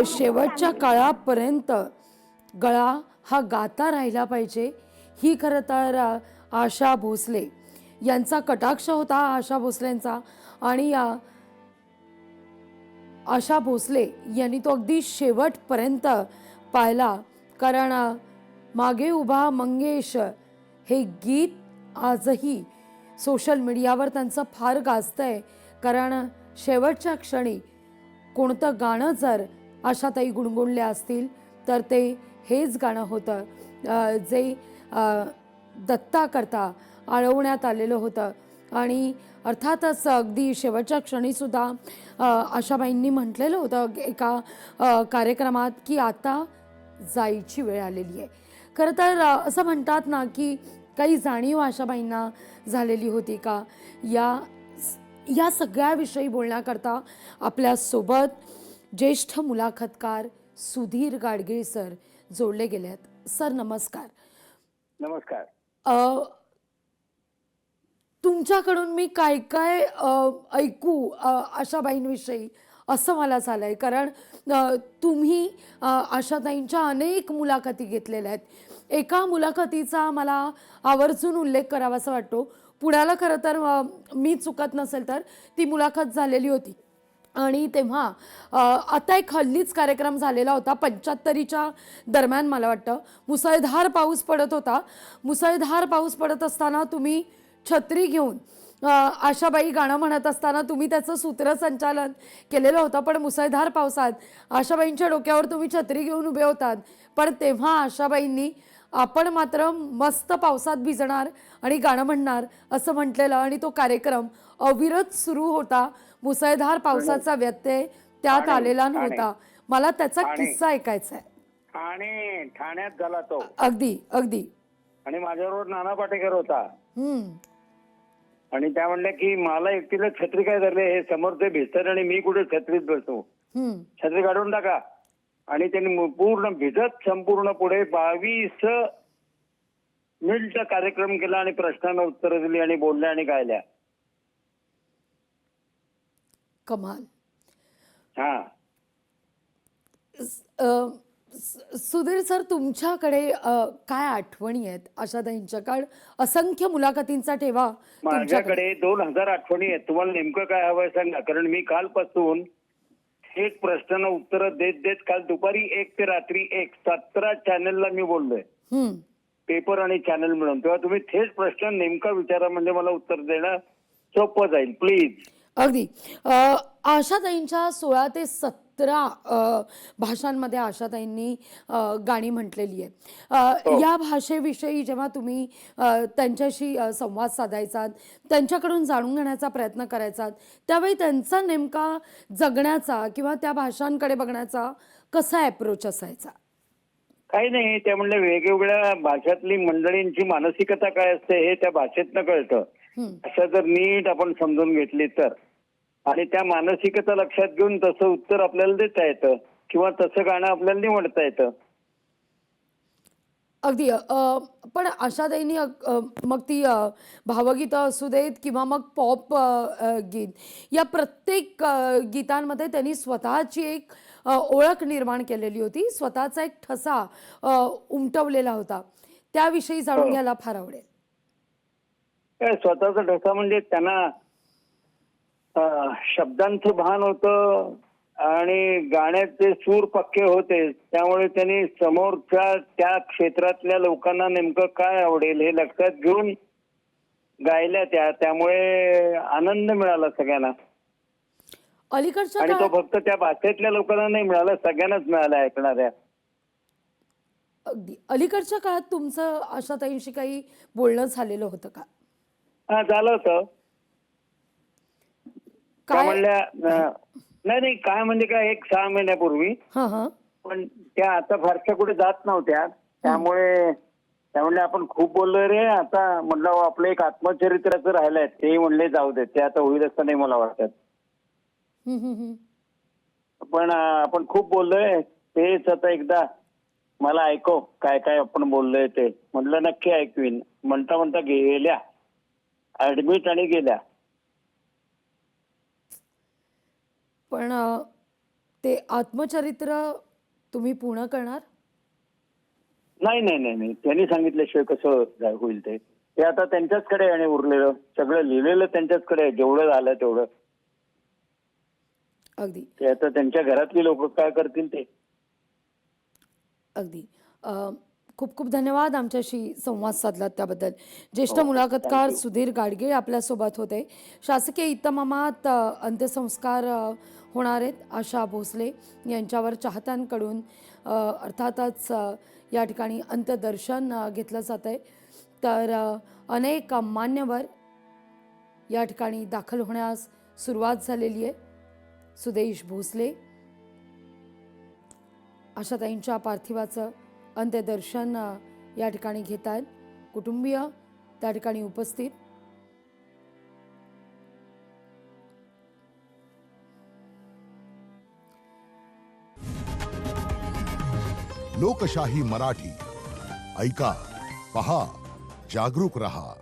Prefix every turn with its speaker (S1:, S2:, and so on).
S1: शेवटच्या काळापर्यंत गळा हा गाता राहिला पाहिजे, ही खरं तर आशा भोसले यांचा कटाक्ष होता. आशा भोसलेंचा आणि आशा भोसले यांनी तो अगदी शेवटपर्यंत पाहिला. कारण मागे उभा मंगेश हे गीत आजही सोशल मीडियावर त्यांचं फार गाजतंय. कारण शेवटच्या क्षणी कोणतं गाणं जर आशाताई गुणगुणल्या असतील तर ते हेच गाणं होतं, जे दत्ताकरता आळवण्यात आलेलं होतं. आणि अर्थातच अगदी शेवटच्या क्षणीसुद्धा आशाबाईंनी म्हटलेलं होतं एका कार्यक्रमात की आता जायची वेळ आलेली आहे. खरं तर असं म्हणतात ना की काही जाणीव आशाबाईंना झालेली होती का, या सगळ्याविषयी बोलण्याकरता आपल्यासोबत ज्येष्ठ मुलाखतकार सुधीर गाडगीळ सर जोडले गेले आहेत. सर नमस्कार.
S2: नमस्कार.
S1: तुमच्याकडून मी काय काय ऐकू आशाबाईंविषयी असं मला झालंय. कारण तुम्ही आशाताईंच्या अनेक मुलाखती घेतलेल्या आहेत. एका मुलाखतीचा मला आवर्जून उल्लेख करावासा वाटतो. पुण्याला खरं तर मी चुकत नसेल तर ती मुलाखत झालेली होती. आणि तेव्हा आता एक हल्लीच कार्यक्रम झालेला होता 75च्या दरम्यान मला वाटतं. मुसळधार पाऊस पडत होता. मुसळधार पाऊस पडत असताना तुम्ही छत्री घेऊन आशाबाई गाणं म्हणत असताना तुम्ही त्याचं सूत्रसंचालन केलेलं होतं. पण मुसळधार पावसात आशाबाईंच्या डोक्यावर तुम्ही छत्री घेऊन उभे होतात. पण तेव्हा आशाबाईंनी आपण मात्र मस्त पावसात भिजणार आणि गाणं म्हणणार असं म्हटलेलं. आणि तो कार्यक्रम अविरत सुरू होता. मुसळधार पावसाचा व्यत्यय त्यात आलेला नव्हता. मला त्याचा किस्सा ऐकायचा आहे.
S2: आणि ठाण्यात झाला तो.
S1: अगदी अगदी.
S2: आणि माझ्याबरोबर नाना पाटेकर होता. आणि त्या म्हणल्या की मला एकटीला छत्री काय धरले, हे समोर ते भिजतात आणि मी कुठे छत्रीत बसतो, छत्री काढून टाका. आणि त्यांनी पूर्ण भिजत संपूर्ण पुढे 22 मिनिट कार्यक्रम केला आणि प्रश्नांना उत्तरं दिली आणि बोलल्या आणि गायल्या.
S1: कमाल.
S2: हा.
S1: सुधीर सर तुमच्याकडे काय आठवणी आहेत आशाताईंच्या? कारण असंख्य मुलाखतींचा ठेवा
S2: माझ्याकडे 2000 आठवणी आहेत. तुम्हाला नेमकं काय हवंय सांगा. कारण मी कालपासून एक प्रश्नांना उत्तर देत देत काल दुपारी 1 ते रात्री 1 17 चॅनलला मी बोललोय, पेपर आणि चॅनल मिळून. तेव्हा तुम्ही थेट प्रश्न नेमका विचारा, म्हणजे मला उत्तर देणं सोपं जाईल. प्लीज.
S1: अगदी. आशाताईंच्या 16 ते 17 भाषांमध्ये आशाताईंनी गाणी म्हटलेली आहेत. या भाषेविषयी जेव्हा तुम्ही त्यांच्याशी संवाद साधायचात, त्यांच्याकडून जाणून घेण्याचा प्रयत्न करायचात, त्यावेळी त्यांचा नेमका जगण्याचा किंवा त्या भाषांकडे बघण्याचा कसा अप्रोच असायचा?
S2: काही नाही, त्या म्हणल्या वेगवेगळ्या भाषातली मंडळींची मानसिकता काय असते हे त्या भाषेतनं कळतं. असं जर नीट आपण समजून घेतली तर, आणि त्या मानसिकता लक्षात घेऊन तसं उत्तर आपल्याला देता येतं किंवा तसं गाणं आपल्याला निवडता येतं.
S1: अगदी. पण आशाताईंनी मग ती भावगीतं असू देत किंवा मग पॉप गीत, या प्रत्येक गीतांमध्ये त्यांनी स्वतःची एक ओळख निर्माण केलेली होती, स्वतःचा एक ठसा उमटवलेला होता. त्याविषयी जाणून घ्यायला फार आवडेल.
S2: स्वतःचा ठसा म्हणजे त्यांना शब्दांचं भान होतं आणि गाण्याचे सूर पक्के होते. त्यामुळे त्यांनी समोरच्या त्या क्षेत्रातल्या लोकांना नेमकं काय आवडेल हे लक्षात घेऊन गायल्या त्या. त्यामुळे आनंद मिळाला सगळ्यांना.
S1: अलीकडच्या
S2: आणि तो फक्त त्या भाषेतल्या लोकांना नाही मिळाला, सगळ्यांनाच मिळाला ऐकणाऱ्या.
S1: अगदी. अलीकडच्या काळात तुमचं आशाताईंशी काही बोलणं झालेलं होतं का?
S2: हा, झालं होतं. काय म्हणल्या नाही काय म्हणजे काय 1-6 महिन्यापूर्वी. पण त्या आता फारशा कुठे जात नव्हत्या. त्यामुळे त्या म्हणले आपण खूप बोललोय रे आता. म्हटलं आपलं एक आत्मचरित्राचं राहिलंय, ते म्हणले जाऊ दे, ते आता होईल असं नाही मला वाटत. पण आपण खूप बोललोय, तेच आता एकदा मला ऐकव काय काय आपण बोललोय ते. म्हटलं नक्की ऐकवीन. म्हणता म्हणता गेल्या ऍडमिट आणि गेल्या.
S1: पण ते आत्मचरित्र तुम्ही पूर्ण करणार?
S2: नाही नाही नाही नाही, त्यांनी सांगितल्याशिवाय कसं होईल ते. ते आता त्यांच्याचकडे आहे आणि उरलेलं सगळं लिहिलेलं त्यांच्याचकडे आहे, जेवढं झालं तेवढं.
S1: अगदी
S2: ते आता त्यांच्या घरातली लोक काय करतील ते.
S1: अगदी खूप खूप धन्यवाद आमच्याशी संवाद साधलात त्याबद्दल. ज्येष्ठ
S2: हो,
S1: मुलाखतकार
S2: thank you.
S1: सुधीर गाडगे आपल्यासोबत होते. शासकीय इतमामात अंत्यसंस्कार होणार आहेत. आशा भोसले यांच्यावर चाहत्यांकडून अर्थातच या ठिकाणी अंत्यदर्शन घेतलं जात आहे. तर अनेक मान्यवर या ठिकाणी दाखल होण्यास सुरुवात झालेली आहे. सुदेश भोसले आशाताईंच्या पार्थिवाचं अंत्यदर्शन या ठिकाणी घेत आहेत. कुटुंबीय त्या ठिकाणी उपस्थित.
S3: लोकशाही मराठी ऐका, पहा, जागरूक रहा.